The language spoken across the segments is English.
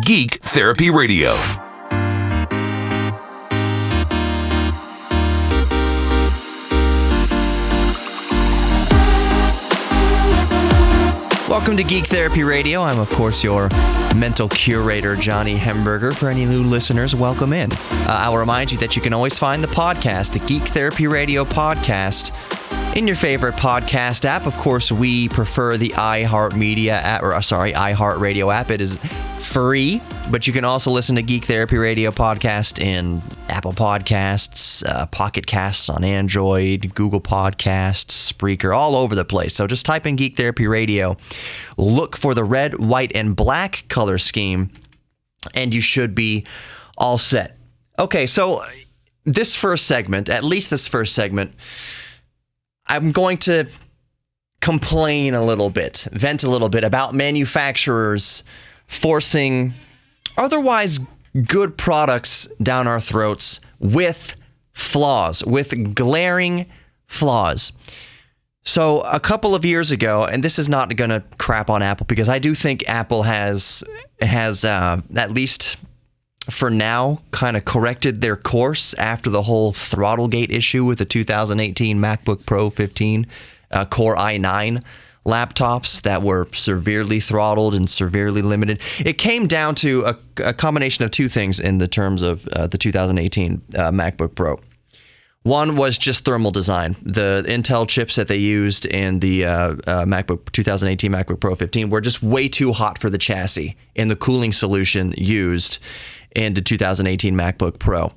Geek Therapy Radio. Welcome to Geek Therapy Radio. I'm, of course, your mental curator, Johnny Hemberger. For any new listeners, welcome in. I'll remind you that you can always find the podcast, the Geek Therapy Radio podcast, in your favorite podcast app. Of course, we prefer the iHeartRadio app. It is free, but you can also listen to Geek Therapy Radio podcast in Apple Podcasts, Pocket Casts on Android, Google Podcasts, Spreaker, all over the place. So just type in Geek Therapy Radio, look for the red, white, and black color scheme, and you should be all set. Okay, so this first segment, I'm going to complain a little bit, vent a little bit about manufacturers forcing otherwise good products down our throats with flaws, with glaring flaws. So a couple of years ago, and this is not going to crap on Apple, because I do think Apple has at least for now kind of corrected their course after the whole Throttlegate issue with the 2018 MacBook Pro 15 Core i9 laptops that were severely throttled and severely limited. It came down to a combination of two things in the terms of the 2018 MacBook Pro. One was just thermal design. The Intel chips that they used in the 2018 MacBook Pro 15 were just way too hot for the chassis in the cooling solution used in the 2018 MacBook Pro.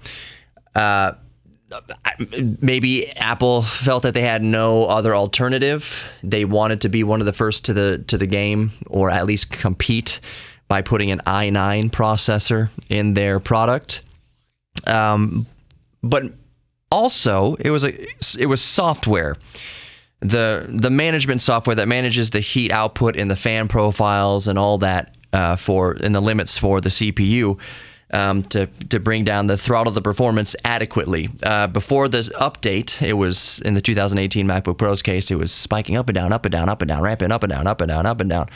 Maybe Apple felt that they had no other alternative. They wanted to be one of the first to the game, or at least compete by putting an i9 processor in their product. But also, it was software. The management software that manages the heat output and the fan profiles and all that and the limits for the CPU. To bring down the throttle, the performance adequately. Before this update, it was in the 2018 MacBook Pro's case, it was spiking up and down, ramping up and down, up and down, up and down.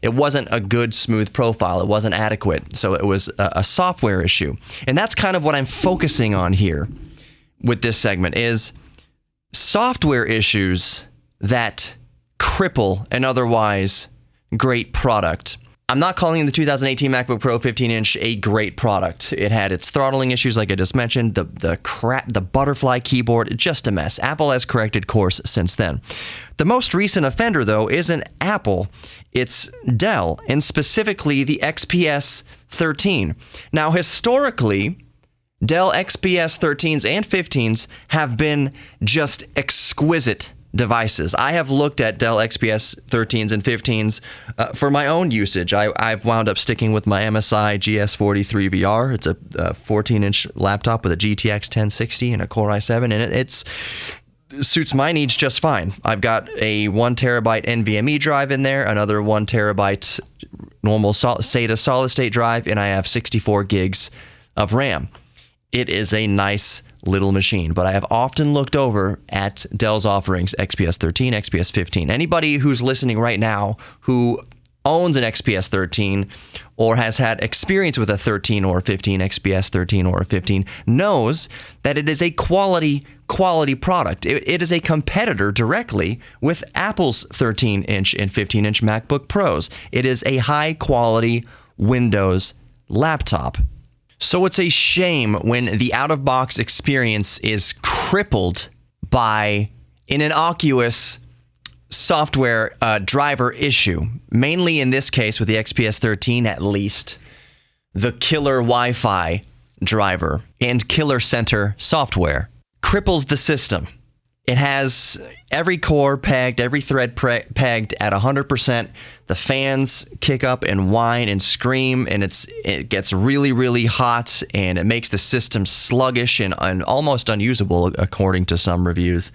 It wasn't a good, smooth profile. It wasn't adequate. So it was a software issue. And that's kind of what I'm focusing on here with this segment, is software issues that cripple an otherwise great product. I'm not calling the 2018 MacBook Pro 15-inch a great product. It had its throttling issues, like I just mentioned, the butterfly keyboard, just a mess. Apple has corrected course since then. The most recent offender, though, isn't Apple. It's Dell, and specifically the XPS 13. Now, historically, Dell XPS 13s and 15s have been just exquisite devices. I have looked at Dell XPS 13s and 15s for my own usage. I've wound up sticking with my MSI GS43 VR. It's a 14-inch laptop with a GTX 1060 and a Core i7, and it suits my needs just fine. I've got a 1 terabyte NVMe drive in there, another 1 terabyte normal SATA solid-state drive, and I have 64 gigs of RAM. It is a nice little machine, but I have often looked over at Dell's offerings, XPS 13, XPS 15. Anybody who's listening right now who owns an XPS 13 or has had experience with a 13 or 15, XPS 13 or 15, knows that it is a quality product. It is a competitor directly with Apple's 13-inch and 15-inch MacBook Pros. It is a high-quality Windows laptop. So it's a shame when the out-of-box experience is crippled by an innocuous software driver issue. Mainly in this case, with the XPS 13 at least, the killer Wi-Fi driver and killer center software cripples the system. It has every core pegged, every thread pegged at 100%. The fans kick up and whine and scream, and it gets really, really hot, and it makes the system sluggish and almost unusable, according to some reviews.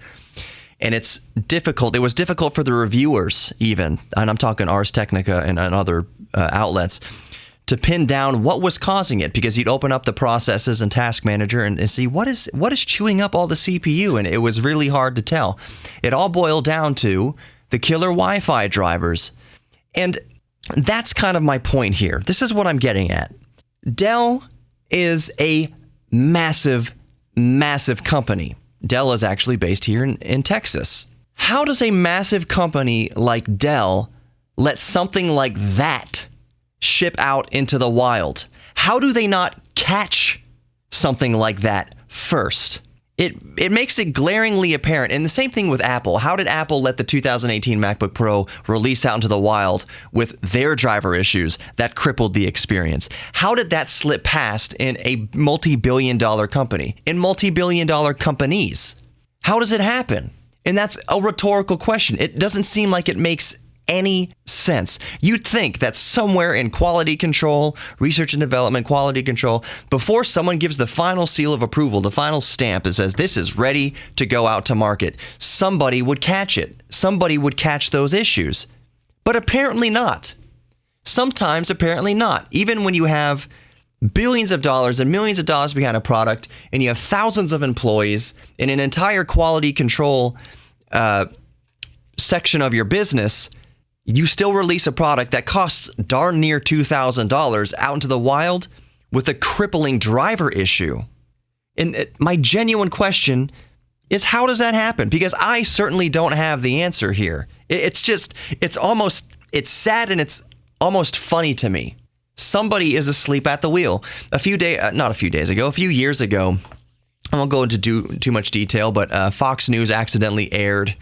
And it's difficult. It was difficult for the reviewers, even, and I'm talking Ars Technica and other outlets, to pin down what was causing it, because you'd open up the processes and task manager and see what is chewing up all the CPU, and it was really hard to tell. It all boiled down to the killer Wi-Fi drivers. And That's kind of my point here. This is what I'm getting at. Dell is a massive, massive company. Dell is actually based here in Texas. How does a massive company like Dell let something like that ship out into the wild? How do they not catch something like that first? It makes it glaringly apparent. And the same thing with Apple. How did Apple let the 2018 MacBook Pro release out into the wild with their driver issues that crippled the experience? How did that slip past in a multi-billion-dollar company, in multi-billion-dollar companies? How does it happen? And that's a rhetorical question. It doesn't seem like it makes any sense. You'd think that somewhere in quality control, research and development, quality control, before someone gives the final seal of approval, the final stamp that says this is ready to go out to market, somebody would catch it. Somebody would catch those issues. But apparently not. Sometimes apparently not. Even when you have billions of dollars and millions of dollars behind a product, and you have thousands of employees in an entire quality control section of your business, you still release a product that costs darn near $2,000 out into the wild with a crippling driver issue. And my genuine question is, how does that happen? Because I certainly don't have the answer here. It's sad and it's almost funny to me. Somebody is asleep at the wheel. A few years ago, I won't go into too much detail, but Fox News accidentally aired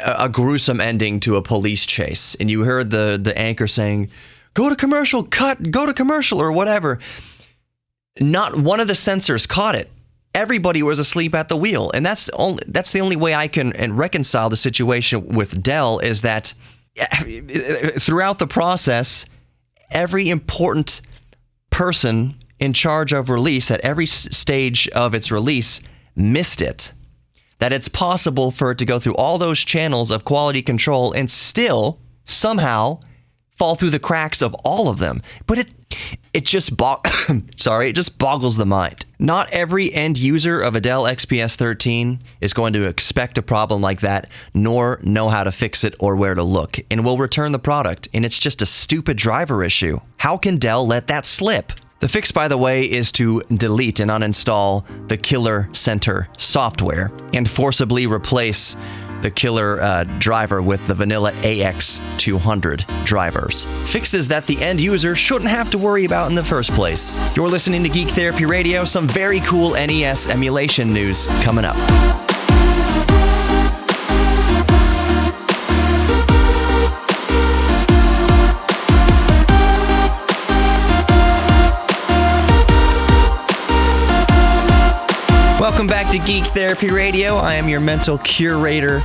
a gruesome ending to a police chase. And you heard the anchor saying, go to commercial, cut, go to commercial, or whatever. Not one of the sensors caught it. Everybody was asleep at the wheel. And that's the only way I can reconcile the situation with Dell, is that throughout the process, every important person in charge of release at every stage of its release missed it. That it's possible for it to go through all those channels of quality control and still somehow fall through the cracks of all of them. But it just boggles the mind. Not every end user of a Dell XPS 13 is going to expect a problem like that, nor know how to fix it or where to look, and will return the product. And it's just a stupid driver issue. How can Dell let that slip? The fix, by the way, is to delete and uninstall the Killer Center software and forcibly replace the killer driver with the vanilla AX200 drivers. Fixes that the end user shouldn't have to worry about in the first place. You're listening to Geek Therapy Radio. Some very cool NES emulation news coming up. Welcome back to Geek Therapy Radio. I am your mental curator,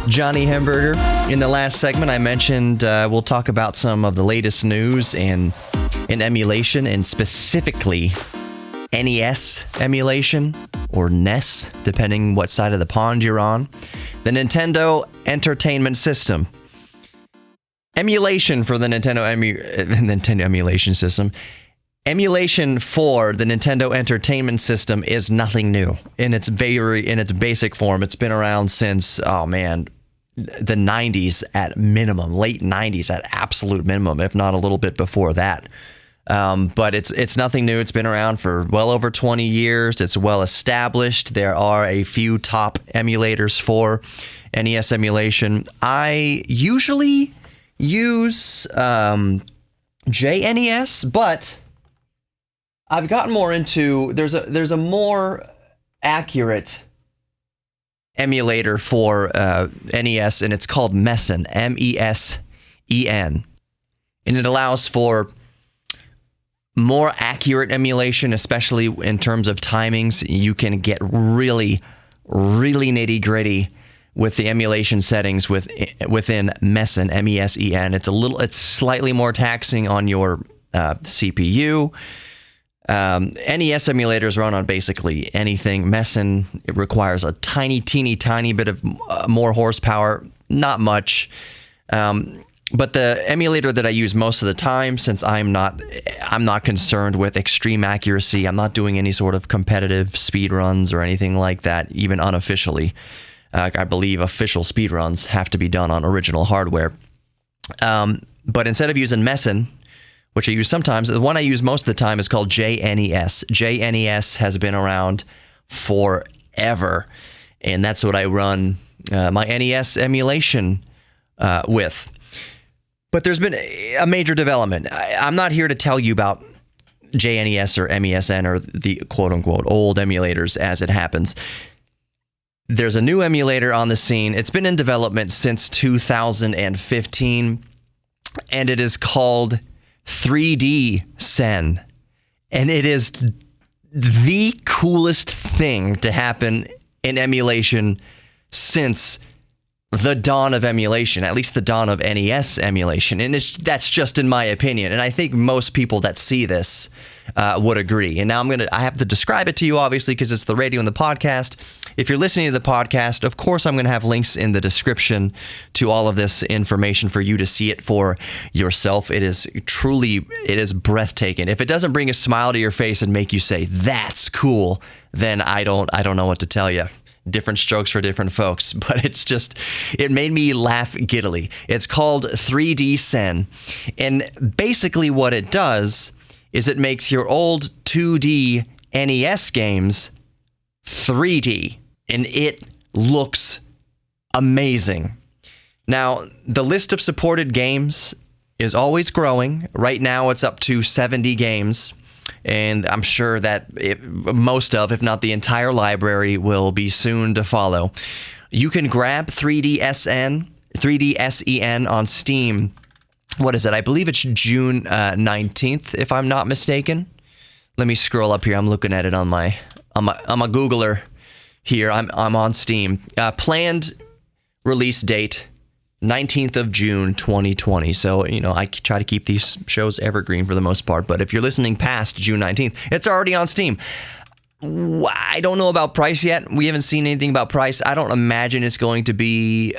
Johnny Hemberger. In the last segment, I mentioned we'll talk about some of the latest news in emulation, and specifically NES emulation, or NES, depending what side of the pond you're on. The Nintendo Entertainment System. Emulation for the Nintendo Emulation System. Emulation for the Nintendo Entertainment System is nothing new in its basic form. It's been around since, the 90s at minimum, late 90s at absolute minimum, if not a little bit before that. But it's nothing new. It's been around for well over 20 years. It's well established. There are a few top emulators for NES emulation. I usually use JNES, but I've gotten more into, there's a more accurate emulator for NES, and it's called Mesen, MESEN. And it allows for more accurate emulation, especially in terms of timings. You can get really, really nitty-gritty with the emulation settings within Mesen, MESEN. It's slightly more taxing on your CPU. NES emulators run on basically anything. Mesen, it requires a tiny bit of more horsepower, not much. But the emulator that I use most of the time, since I'm not concerned with extreme accuracy, I'm not doing any sort of competitive speed runs or anything like that, even unofficially. I believe official speed runs have to be done on original hardware. But instead of using Messen, which I use sometimes, the one I use most of the time is called JNES. JNES has been around forever, and that's what I run my NES emulation with. But there's been a major development. I'm not here to tell you about JNES or MESN or the quote-unquote old emulators as it happens. There's a new emulator on the scene. It's been in development since 2015, and it is called 3D Sen. And it is the coolest thing to happen in emulation since the dawn of emulation, at least the dawn of NES emulation. And that's just in my opinion. And I think most people that see this would agree. And now I have to describe it to you, obviously, because it's the radio and the podcast. If you're listening to the podcast, of course, I'm going to have links in the description to all of this information for you to see it for yourself. It is breathtaking. If it doesn't bring a smile to your face and make you say, that's cool, then I don't know what to tell you. Different strokes for different folks, but it made me laugh giddily. It's called 3D Sen, and basically what it does is it makes your old 2D NES games 3D, and it looks amazing. Now, the list of supported games is always growing. Right now, it's up to 70 games. And I'm sure that most of, if not the entire library, will be soon to follow. You can grab 3D SEN on Steam. What is it? I believe it's June 19th, if I'm not mistaken. Let me scroll up here. I'm looking at it on my Googler here. I'm on Steam. Planned release date 19th of June, 2020. So, I try to keep these shows evergreen for the most part. But if you're listening past June 19th, it's already on Steam. I don't know about price yet. We haven't seen anything about price. I don't imagine it's going to be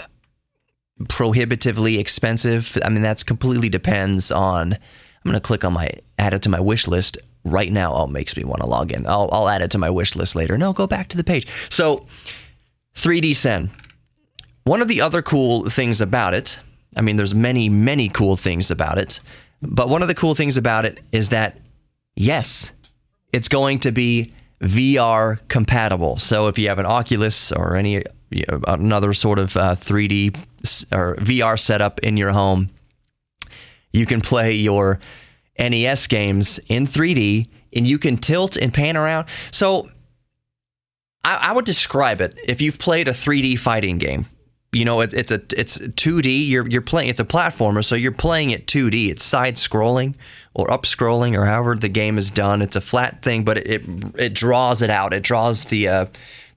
prohibitively expensive. I mean, that's completely depends on... I'm going to click on add it to my wish list right now. Oh, it makes me want to log in. I'll add it to my wish list later. No, go back to the page. So, 3D Sen. One of the other cool things about it, I mean, there's many, many cool things about it, but one of the cool things about it is that, yes, it's going to be VR compatible. So if you have an Oculus or another sort of 3D or VR setup in your home, you can play your NES games in 3D, and you can tilt and pan around. So I would describe it, if you've played a 3D fighting game, it's 2D. You're playing. It's a platformer, so you're playing it 2D. It's side scrolling or up scrolling or however the game is done. It's a flat thing, but it draws it out. It draws the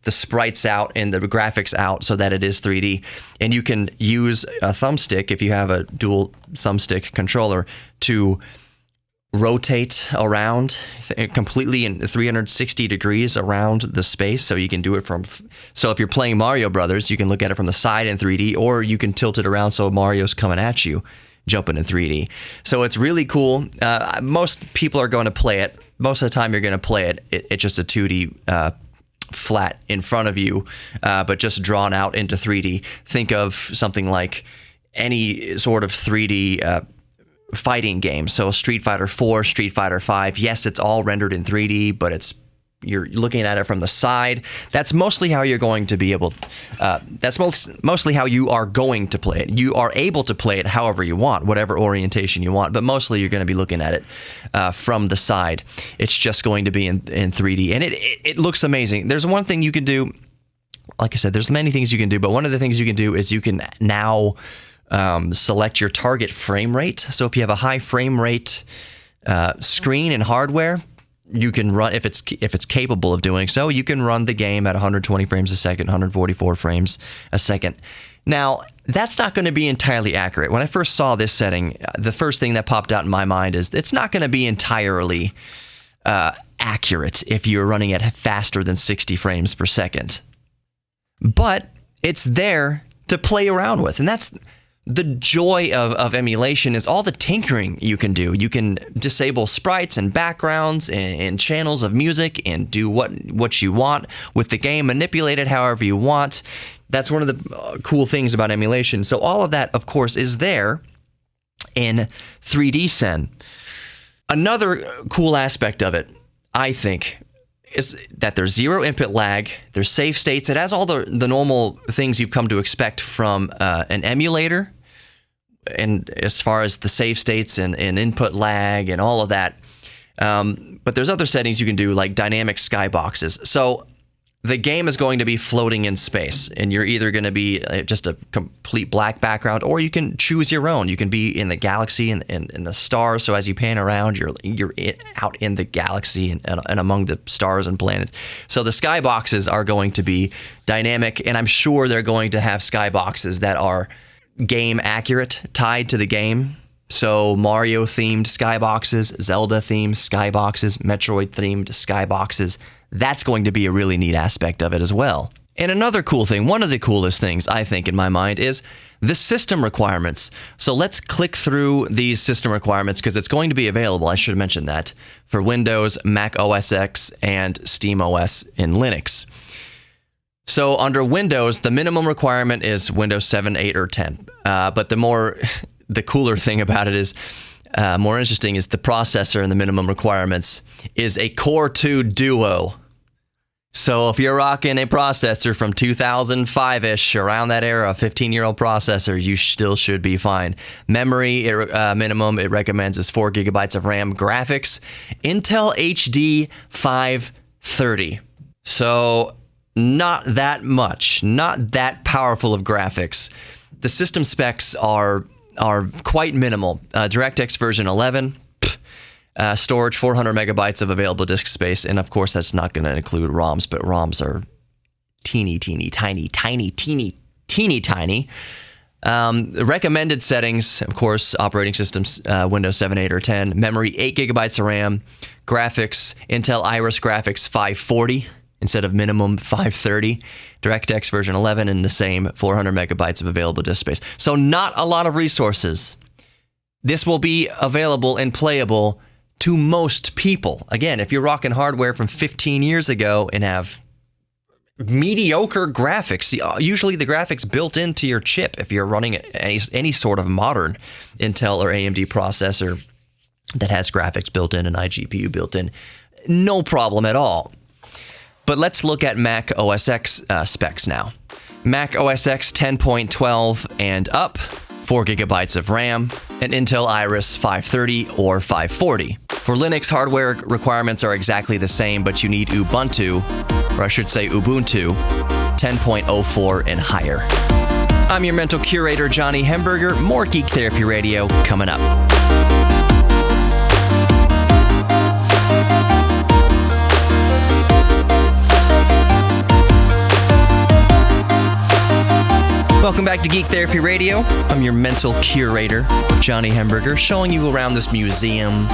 sprites out and the graphics out so that it is 3D. And you can use a thumbstick if you have a dual thumbstick controller to rotate around completely in 360 degrees around the space. So you can do it so if you're playing Mario Brothers, you can look at it from the side in 3D, or you can tilt it around so Mario's coming at you, jumping in 3D. So it's really cool. Most people are going to play it. Most of the time you're going to play it. It's just a 2D flat in front of you, but just drawn out into 3D. Think of something like any sort of 3D fighting game. So Street Fighter 4, Street Fighter 5. Yes, it's all rendered in 3D, but you're looking at it from the side. That's mostly how you're going to be able. That's mostly how you are going to play it. You are able to play it however you want, whatever orientation you want. But mostly you're going to be looking at it from the side. It's just going to be in 3D, and it looks amazing. There's one thing you can do. Like I said, there's many things you can do, but one of the things you can do is you can now select your target frame rate. So if you have a high frame rate screen and hardware, you can run, if it's capable of doing so, you can run the game at 120 frames a second, 144 frames a second. Now, that's not going to be entirely accurate. When I first saw this setting, the first thing that popped out in my mind is it's not going to be entirely accurate if you're running at faster than 60 frames per second. But it's there to play around with, and that's the joy of emulation, is all the tinkering you can do. You can disable sprites and backgrounds and channels of music and do what you want with the game, manipulate it however you want. That's one of the cool things about emulation. So all of that, of course, is there. in 3D Sen. Another cool aspect of it, I think, is that there's zero input lag, there's save states, it has all the normal things you've come to expect from an emulator, and as far as the save states and input lag and all of that. But there's other settings you can do, like dynamic skyboxes. So the game is going to be floating in space, and you're either going to be just a complete black background, or you can choose your own. You can be in the galaxy and the stars, so as you pan around, you're out in the galaxy and among the stars and planets. So the skyboxes are going to be dynamic, and I'm sure they're going to have skyboxes that are game accurate, tied to the game. So Mario-themed skyboxes, Zelda-themed skyboxes, Metroid-themed skyboxes. That's going to be a really neat aspect of it as well. And another cool thing, one of the coolest things, I think, in my mind, is the system requirements. So let's click through these system requirements, because it's going to be available, I should have mentioned that, for Windows, Mac OS X, and SteamOS in Linux. So under Windows, the minimum requirement is Windows 7, 8, or 10. But the cooler thing about it is, more interesting, is the processor and the minimum requirements is a Core 2 Duo. So if you're rocking a processor from 2005-ish, around that era, a 15-year-old processor, you still should be fine. Memory minimum it recommends is 4 gigabytes of RAM. Graphics, Intel HD 530. So not that much, not that powerful of graphics. The system specs are quite minimal. DirectX version 11, storage 400 megabytes of available disk space, and of course that's not going to include ROMs, but ROMs are teeny tiny. Recommended settings, of course, operating systems, Windows 7, 8, or 10. Memory, 8 gigabytes of RAM. Graphics, Intel Iris Graphics 540 instead of minimum 530. DirectX version 11, and the same 400 megabytes of available disk space. So not a lot of resources. This will be available and playable to most people. Again, if you're rocking hardware from 15 years ago and have mediocre graphics, usually the graphics built into your chip, if you're running any sort of modern Intel or AMD processor that has graphics built in, an iGPU built in, no problem at all. But let's look at Mac OS X specs now. Mac OS X 10.12 and up, 4 gigabytes of RAM, and Intel Iris 530 or 540. For Linux, hardware requirements are exactly the same, but you need Ubuntu, or I should say Ubuntu, 10.04 and higher. I'm your mental curator, Johnny Hemberger. More Geek Therapy Radio coming up. Welcome back to Geek Therapy Radio. I'm your mental curator, Johnny Hemberger, showing you around this museum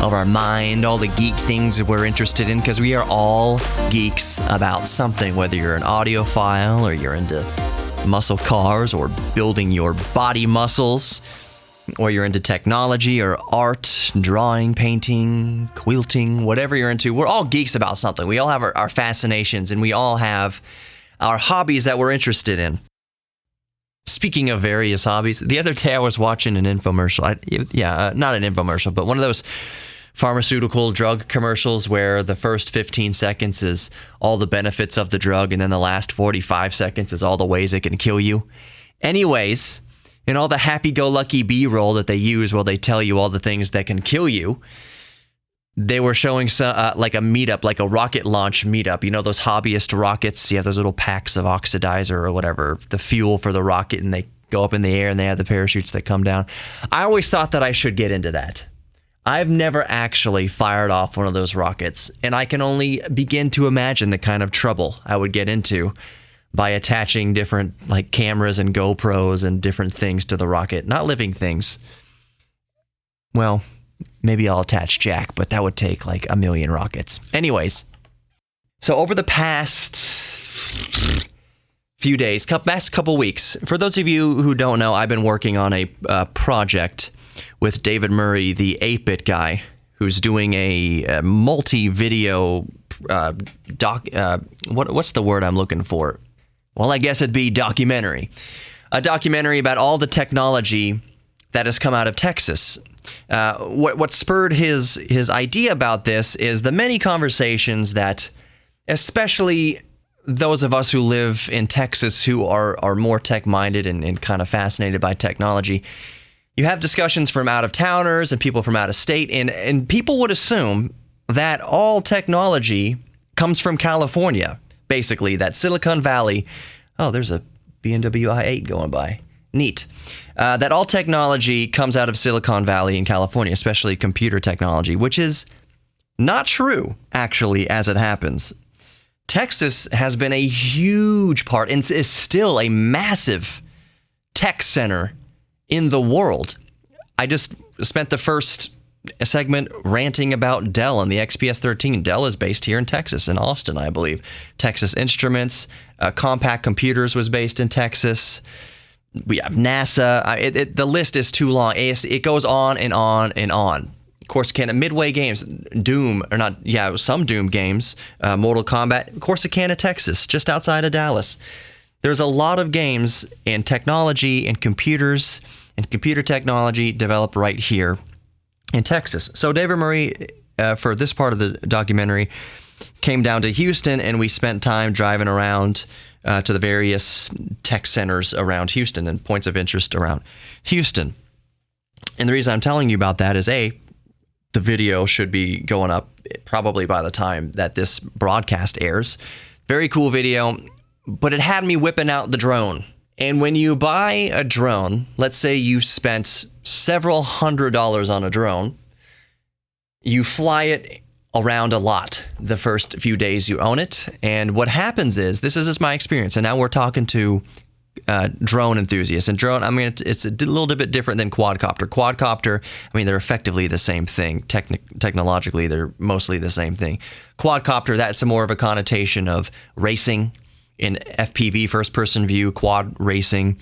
of our mind, all the geek things that we're interested in, because we are all geeks about something, whether you're an audiophile or you're into muscle cars or building your body muscles, or you're into technology or art, drawing, painting, quilting, whatever you're into. We're all geeks about something. We all have our fascinations, and we all have our hobbies that we're interested in. Speaking of various hobbies, the other day I was watching an infomercial. Not an infomercial, but one of those pharmaceutical drug commercials where the first 15 seconds is all the benefits of the drug, and then the last 45 seconds is all the ways it can kill you. Anyways, in all the happy-go-lucky B-roll that they use while they tell you all the things that can kill you, they were showing like a meetup, like a rocket launch meetup. You know those hobbyist rockets? You have those little packs of oxidizer or whatever, the fuel for the rocket, and they go up in the air and they have the parachutes that come down. I always thought that I should get into that. I've never actually fired off one of those rockets, and I can only begin to imagine the kind of trouble I would get into by attaching different like cameras and GoPros and different things to the rocket. Not living things. Well, maybe I'll attach Jack, but that would take like a million rockets. Anyways, so over the past few days, past couple weeks, for those of you who don't know, I've been working on a project with David Murray, the 8-bit guy, who's doing a multi-video what's the word I'm looking for? Well, I guess it'd be documentary. A documentary about all the technology that has come out of Texas. What spurred his idea about this is the many conversations that, especially those of us who live in Texas who are more tech-minded and kind of fascinated by technology, you have discussions from out-of-towners and people from out of state, and people would assume that all technology comes from California, basically, that Silicon Valley. Oh, there's a BMW i8 going by. Neat. That all technology comes out of Silicon Valley in California, especially computer technology, which is not true, actually, as it happens. Texas has been a huge part and is still a massive tech center in the world. I just spent the first segment ranting about Dell and the XPS 13. Dell is based here in Texas, in Austin, I believe. Texas Instruments, Compaq Computers was based in Texas. We have NASA. The list is too long. It goes on and on and on. Of course, Midway Games, Doom, or not, yeah, some Doom games, Mortal Kombat, Corsicana, Texas, just outside of Dallas. There's a lot of games and technology and computers and computer technology developed right here in Texas. So David Murray, for this part of the documentary, came down to Houston, and we spent time driving around to the various tech centers around Houston and points of interest around Houston. And the reason I'm telling you about that is, A, the video should be going up probably by the time that this broadcast airs. Very cool video, but it had me whipping out the drone. And when you buy a drone, let's say you spent several $100s on a drone, you fly it around a lot the first few days you own it. And what happens is, this is just my experience, and now we're talking to drone enthusiasts. And drone, I mean, it's a little bit different than quadcopter. Quadcopter, I mean, they're effectively the same thing. Technologically, they're mostly the same thing. Quadcopter, that's more of a connotation of racing. In FPV, first-person view, quad racing,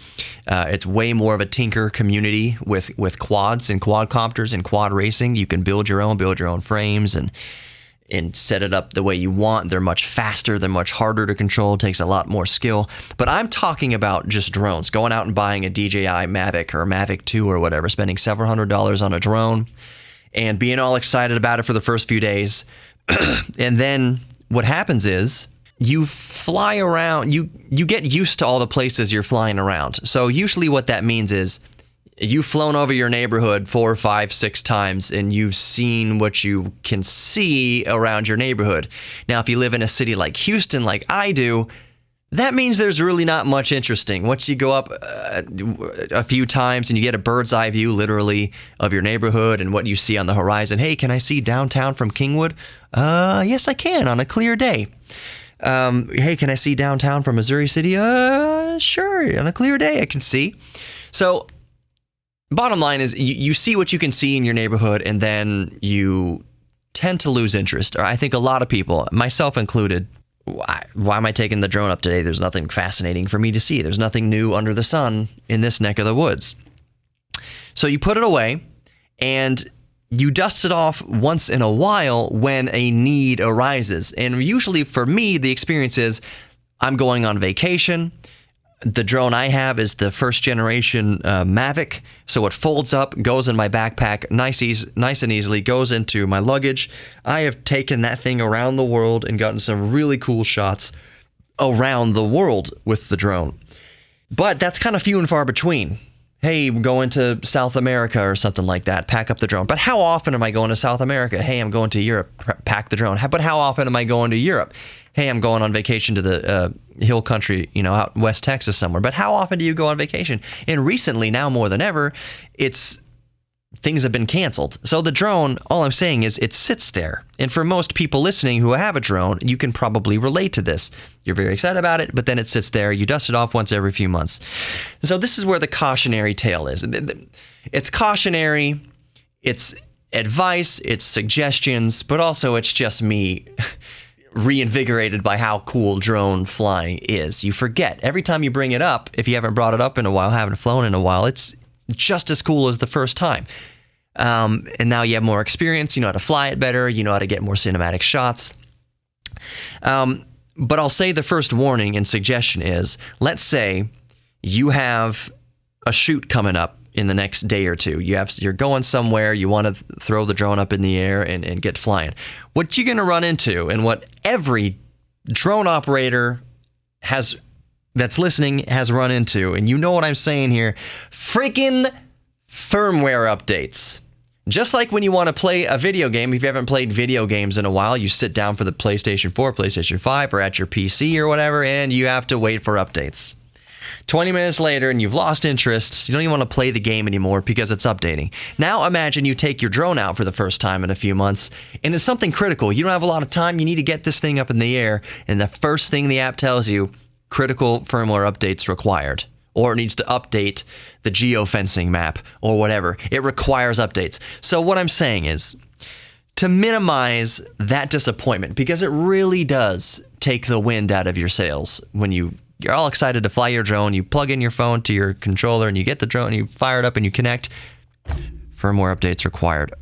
it's way more of a tinker community with quads and quadcopters and quad racing. You can build your own frames and set it up the way you want. They're much faster. They're much harder to control. It takes a lot more skill. But I'm talking about just drones, going out and buying a DJI Mavic or a Mavic 2 or whatever, spending several $100s on a drone and being all excited about it for the first few days. And then what happens is, you fly around, you get used to all the places you're flying around. So usually what that means is you've flown over your neighborhood 4, 5, 6 times and you've seen what you can see around your neighborhood. Now, if you live in a city like Houston, like I do, that means there's really not much interesting. Once you go up a few times and you get a bird's eye view, literally, of your neighborhood and what you see on the horizon. Hey, can I see downtown from Kingwood? Yes, I can on a clear day. Hey, can I see downtown from Missouri City? Sure, on a clear day I can see. So, bottom line is, you see what you can see in your neighborhood, and then you tend to lose interest. Or I think a lot of people, myself included, why am I taking the drone up today? There's nothing fascinating for me to see. There's nothing new under the sun in this neck of the woods. So you put it away, and you dust it off once in a while when a need arises. And usually for me, the experience is I'm going on vacation. The drone I have is the first generation Mavic. So it folds up, goes in my backpack, nice and easily, goes into my luggage. I have taken that thing around the world and gotten some really cool shots around the world with the drone. But that's kind of few and far between. Hey, I'm going to South America or something like that, pack up the drone. But how often am I going to South America? Hey, I'm going to Europe, pack the drone. But how often am I going to Europe? Hey, I'm going on vacation to the hill country, out in West Texas somewhere. But how often do you go on vacation? And recently, now more than ever, things have been canceled. So the drone, all I'm saying is it sits there. And for most people listening who have a drone, you can probably relate to this. You're very excited about it, but then it sits there. You dust it off once every few months. So this is where the cautionary tale is. It's cautionary, it's advice, it's suggestions, but also it's just me reinvigorated by how cool drone flying is. You forget. Every time you bring it up, if you haven't brought it up in a while, haven't flown in a while, it's just as cool as the first time. And now you have more experience. You know how to fly it better. You know how to get more cinematic shots. But I'll say the first warning and suggestion is, let's say you have a shoot coming up in the next day or two. You're going somewhere, you want to throw the drone up in the air and get flying. What you're going to run into, and what every drone operator that's listening has run into, and you know what I'm saying here, freaking firmware updates. Just like when you want to play a video game, if you haven't played video games in a while, you sit down for the PlayStation 4, PlayStation 5, or at your PC or whatever, and you have to wait for updates. 20 minutes later, and you've lost interest. You don't even want to play the game anymore because it's updating. Now imagine you take your drone out for the first time in a few months, and it's something critical. You don't have a lot of time. You need to get this thing up in the air, and the first thing the app tells you, critical firmware updates required. Or it needs to update the geofencing map or whatever. It requires updates. So what I'm saying is to minimize that disappointment, because it really does take the wind out of your sails when you're all excited to fly your drone, you plug in your phone to your controller and you get the drone and you fire it up and you connect. Firmware updates required.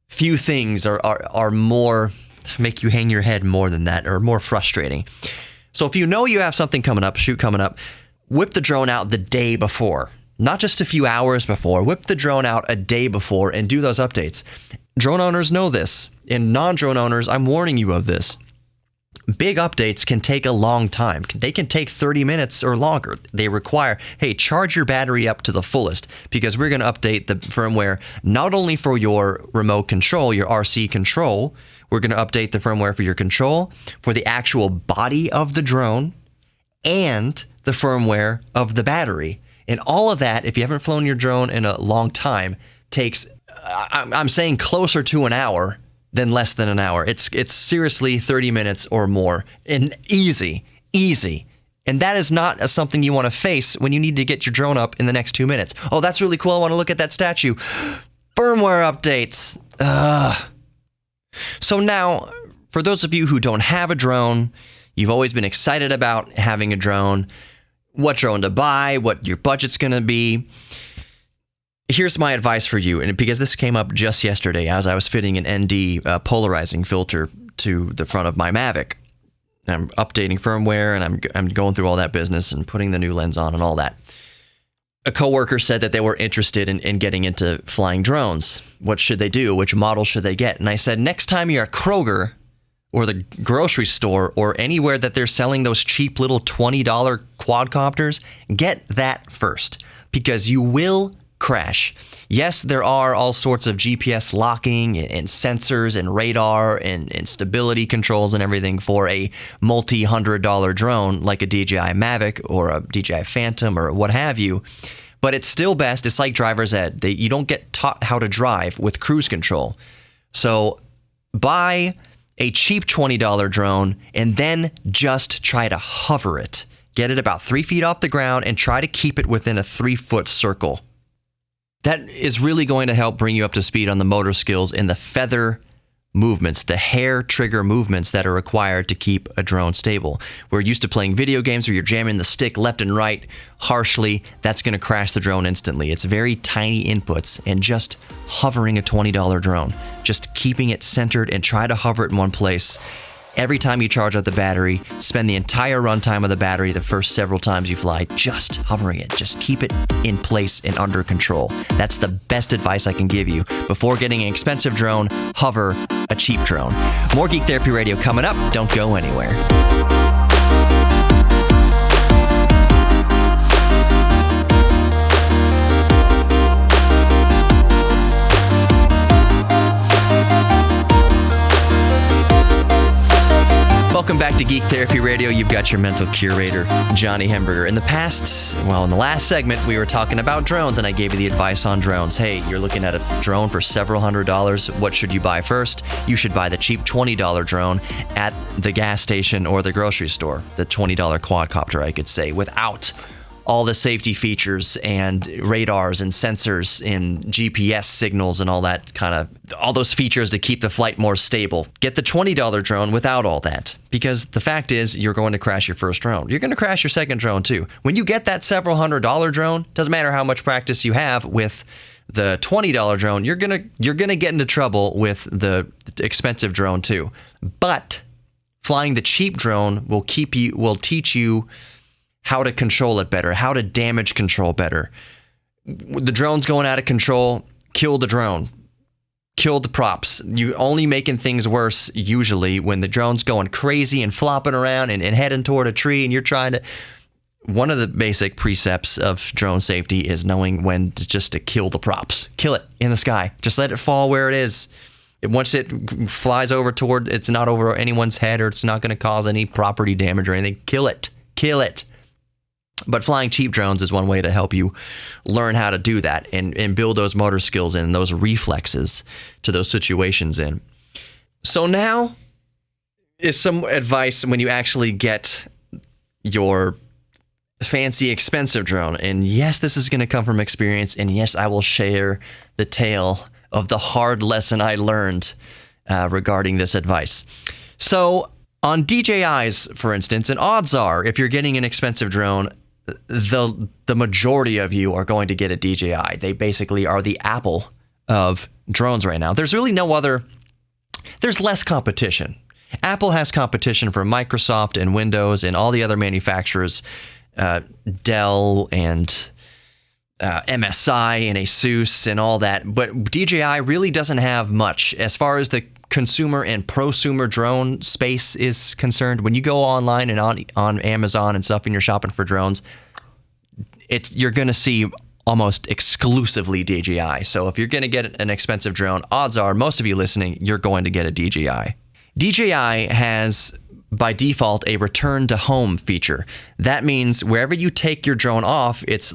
Few things are more, make you hang your head more than that, or more frustrating. So if you know you have something coming up, whip the drone out the day before, not just a few hours before. Whip the drone out a day before and do those updates. Drone owners know this, and non-drone owners, I'm warning you of this. Big updates can take a long time. They can take 30 minutes or longer. They require, hey, charge your battery up to the fullest, because we're going to update the firmware not only for your remote control, your RC control. We're going to update the firmware for your control, for the actual body of the drone, and the firmware of the battery. And all of that, if you haven't flown your drone in a long time, takes, I'm saying, closer to an hour than less than an hour. It's seriously 30 minutes or more. And easy. And that is not something you want to face when you need to get your drone up in the next 2 minutes. Oh, that's really cool. I want to look at that statue. Firmware updates. So now, for those of you who don't have a drone, you've always been excited about having a drone, what drone to buy, what your budget's going to be. Here's my advice for you, and because this came up just yesterday as I was fitting an ND polarizing filter to the front of my Mavic. I'm updating firmware, and I'm going through all that business and putting the new lens on and all that. A coworker said that they were interested in getting into flying drones. What should they do? Which model should they get? And I said, next time you're at Kroger or the grocery store or anywhere that they're selling those cheap little $20 quadcopters, get that first, because you will crash. Yes, there are all sorts of GPS locking and sensors and radar and stability controls and everything for a multi-$100 drone like a DJI Mavic or a DJI Phantom or what have you. But it's still best. It's like driver's ed. You don't get taught how to drive with cruise control. So buy a cheap $20 drone and then just try to hover it. Get it about 3 feet off the ground and try to keep it within a 3-foot circle. That is really going to help bring you up to speed on the motor skills and the feather movements, the hair trigger movements that are required to keep a drone stable. We're used to playing video games where you're jamming the stick left and right harshly. That's going to crash the drone instantly. It's very tiny inputs, and just hovering a $20 drone, just keeping it centered and try to hover it in one place. Every time you charge out the battery, spend the entire runtime of the battery the first several times you fly just hovering it. Just keep it in place and under control. That's the best advice I can give you. Before getting an expensive drone, hover a cheap drone. More Geek Therapy Radio coming up. Don't go anywhere. Welcome back to Geek Therapy Radio. You've got your mental curator, Johnny Hemberger. In the last segment, we were talking about drones, and I gave you the advice on drones. Hey, you're looking at a drone for several $100s. What should you buy first? You should buy the cheap $20 drone at the gas station or the grocery store. The $20 quadcopter, I could say, without all the safety features and radars and sensors and GPS signals and all that all those features to keep the flight more stable. Get the $20 drone without all that, because the fact is you're going to crash your first drone. You're going to crash your second drone too. When you get that several $100 drone, doesn't matter how much practice you have with the $20 drone, you're gonna get into trouble with the expensive drone too. But flying the cheap drone will teach you how to control it better, how to damage control better. the drone's going out of control, kill the drone. Kill the props. You're only making things worse usually when the drone's going crazy and flopping around and heading toward a tree and you're trying to... One of the basic precepts of drone safety is knowing when to kill the props. Kill it in the sky. Just let it fall where it is. Once it flies over toward... It's not over anyone's head or it's not going to cause any property damage or anything. Kill it. Kill it. But flying cheap drones is one way to help you learn how to do that and build those motor skills in, those reflexes to those situations in. So now is some advice when you actually get your fancy, expensive drone. And yes, this is going to come from experience. And yes, I will share the tale of the hard lesson I learned regarding this advice. So on DJIs, for instance, and odds are if you're getting an expensive drone, the majority of you are going to get a DJI. They basically are the Apple of drones right now. There's really no other... There's less competition. Apple has competition from Microsoft and Windows and all the other manufacturers, Dell and MSI and Asus and all that. But DJI really doesn't have much as far as the consumer and prosumer drone space is concerned. When you go online and on Amazon and stuff and you're shopping for drones, you're going to see almost exclusively DJI. So if you're going to get an expensive drone, odds are most of you listening, you're going to get a DJI. DJI has by default a return to home feature. That means wherever you take your drone off, it's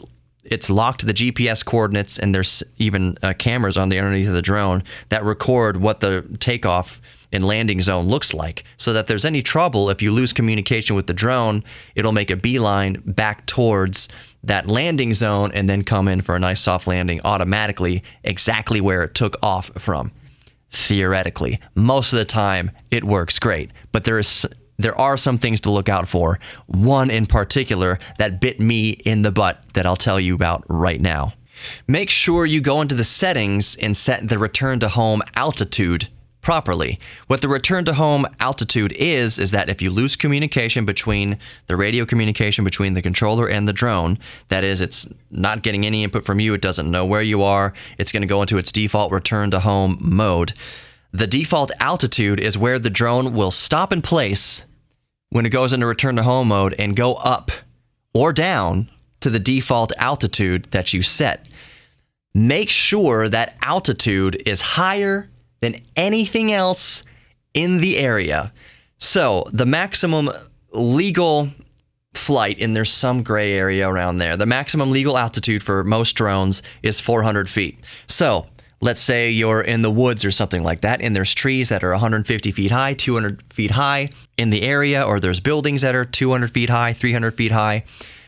locked to the GPS coordinates, and there's even cameras on the underneath of the drone that record what the takeoff and landing zone looks like, so that there's any trouble, if you lose communication with the drone, it'll make a beeline back towards that landing zone and then come in for a nice soft landing automatically exactly where it took off from. Theoretically. Most of the time, it works great, but there are some things to look out for. One in particular that bit me in the butt that I'll tell you about right now. Make sure you go into the settings and set the return to home altitude properly. What the return to home altitude is that if you lose communication between the radio communication between the controller and the drone, that is, it's not getting any input from you, it doesn't know where you are, it's going to go into its default return to home mode. The default altitude is where the drone will stop in place when it goes into return to home mode and go up or down to the default altitude that you set. Make sure that altitude is higher than anything else in the area. So the maximum legal flight, and there's some gray area around there, the maximum legal altitude for most drones is 400 feet. So let's say you're in the woods or something like that, and there's trees that are 150 feet high, 200 feet high in the area, or there's buildings that are 200 feet high, 300 feet high.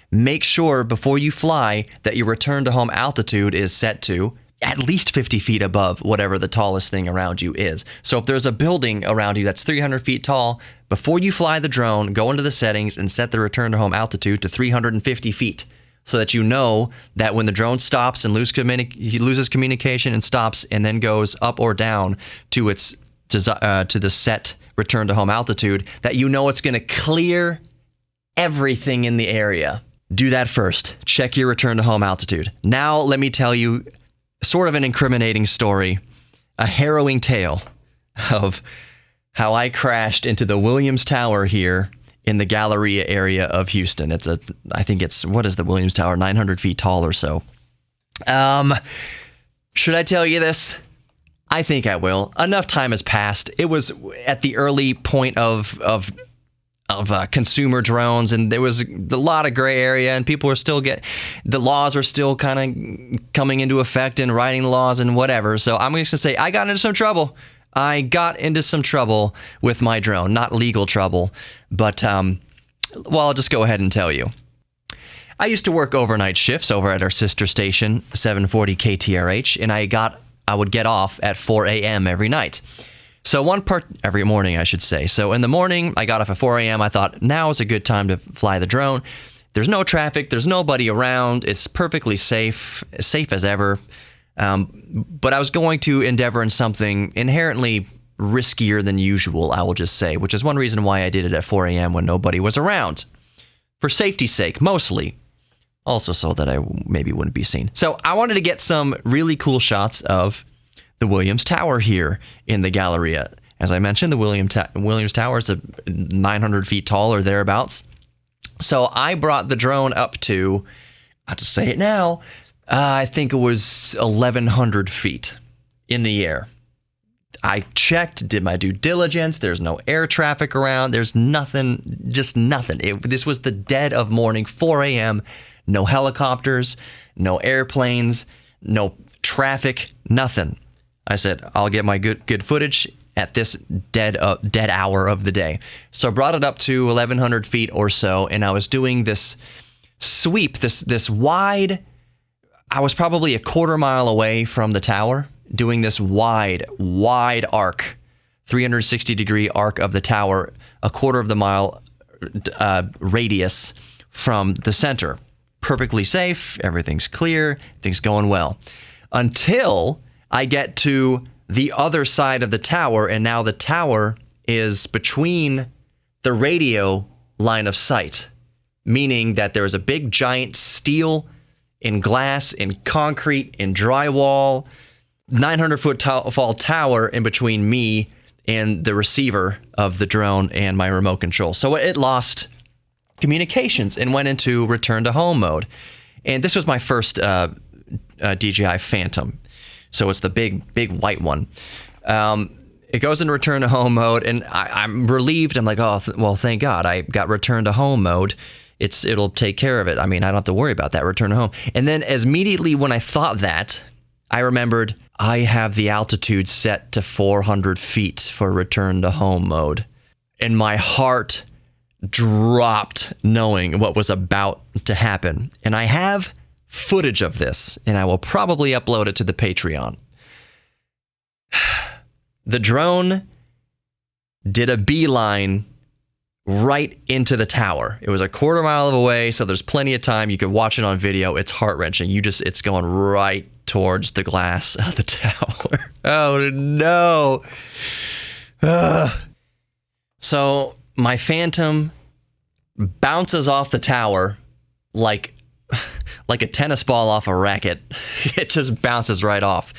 Make sure before you fly that your return to home altitude is set to at least 50 feet above whatever the tallest thing around you is. So if there's a building around you that's 300 feet tall, before you fly the drone, go into the settings and set the return to home altitude to 350 feet. So that you know that when the drone stops and he loses communication and stops and then goes up or down to the set return to home altitude, that you know it's going to clear everything in the area. Do that first. Check your return to home altitude. Now let me tell you sort of an incriminating story, a harrowing tale of how I crashed into the Williams Tower here in the Galleria area of Houston. What is the Williams Tower? 900 feet tall or so. Should I tell you this? I think I will. Enough time has passed. It was at the early point of consumer drones, and there was a lot of gray area, and people were still the laws are still kind of coming into effect and writing laws and whatever. So I'm just gonna say I got into some trouble. With my drone, not legal trouble, but I'll just go ahead and tell you. I used to work overnight shifts over at our sister station, 740 KTRH, and I would get off at 4 a.m. every night. So every morning, I should say. So in the morning, I got off at 4 a.m. I thought, now is a good time to fly the drone. There's no traffic. There's nobody around. It's perfectly safe as ever. But I was going to endeavor in something inherently riskier than usual, I will just say, which is one reason why I did it at 4 a.m. when nobody was around. For safety's sake, mostly. Also so that I maybe wouldn't be seen. So I wanted to get some really cool shots of the Williams Tower here in the Galleria. As I mentioned, the Williams Tower is 900 feet tall or thereabouts. So I brought the drone up to, I'll just say it now, I think it was 1,100 feet in the air. I checked, did my due diligence. There's no air traffic around. There's nothing, just nothing. This was the dead of morning, 4 a.m., no helicopters, no airplanes, no traffic, nothing. I said, I'll get my good footage at this dead hour of the day. So I brought it up to 1,100 feet or so, and I was doing this sweep, this wide, I was probably a quarter mile away from the tower, doing this wide arc, 360-degree arc of the tower, a quarter of the mile radius from the center. Perfectly safe, everything's clear, things going well. Until I get to the other side of the tower, and now the tower is between the radio line of sight, meaning that there is a big giant steel in glass, in concrete, in drywall, 900-foot tall tower in between me and the receiver of the drone and my remote control. So it lost communications and went into return to home mode. And this was my first DJI Phantom. So it's the big white one. It goes into return to home mode, and I'm relieved. I'm like, oh, well, thank God I got return to home mode. It'll take care of it. I mean, I don't have to worry about that return to home. And then as immediately when I thought that, I remembered I have the altitude set to 400 feet for return to home mode. And my heart dropped knowing what was about to happen. And I have footage of this, and I will probably upload it to the Patreon. The drone did a beeline right into the tower. It was a quarter mile away, so there's plenty of time. You could watch it on video. It's heart-wrenching. It's going right towards the glass of the tower. Oh, no. So my Phantom bounces off the tower like a tennis ball off a racket. It just bounces right off.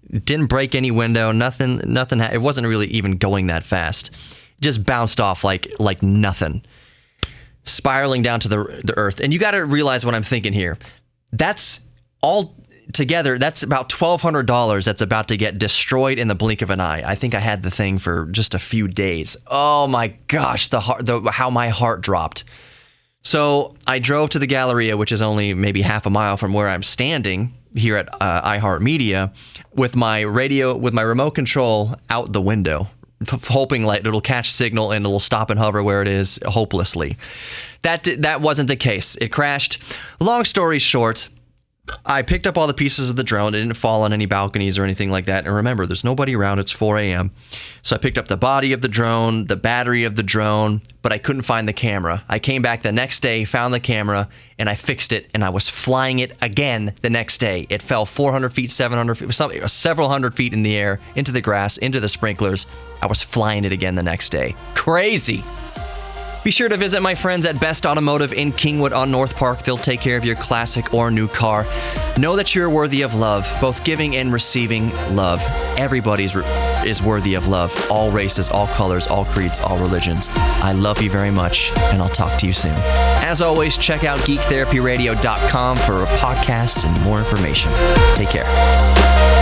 Didn't break any window, nothing. It wasn't really even going that fast. Just bounced off like nothing, spiraling down to the earth. And you got to realize what I'm thinking here. That's all together. That's about $1,200 that's about to get destroyed in the blink of an eye. I think I had the thing for just a few days. Oh my gosh, how my heart dropped. So I drove to the Galleria, which is only maybe half a mile from where I'm standing here at iHeartMedia, with my remote control out the window, hoping like it'll catch signal and it'll stop and hover where it is hopelessly. That wasn't the case. It crashed. Long story short, I picked up all the pieces of the drone. It didn't fall on any balconies or anything like that. And remember, there's nobody around. It's 4 a.m. So I picked up the body of the drone, the battery of the drone, but I couldn't find the camera. I came back the next day, found the camera, and I fixed it, and I was flying it again the next day. It fell 400 feet, 700 feet, several hundred feet in the air, into the grass, into the sprinklers. I was flying it again the next day. Crazy. Be sure to visit my friends at Best Automotive in Kingwood on North Park. They'll take care of your classic or new car. Know that you're worthy of love, both giving and receiving love. Everybody is worthy of love. All races, all colors, all creeds, all religions. I love you very much, and I'll talk to you soon. As always, check out geektherapyradio.com for podcasts and more information. Take care.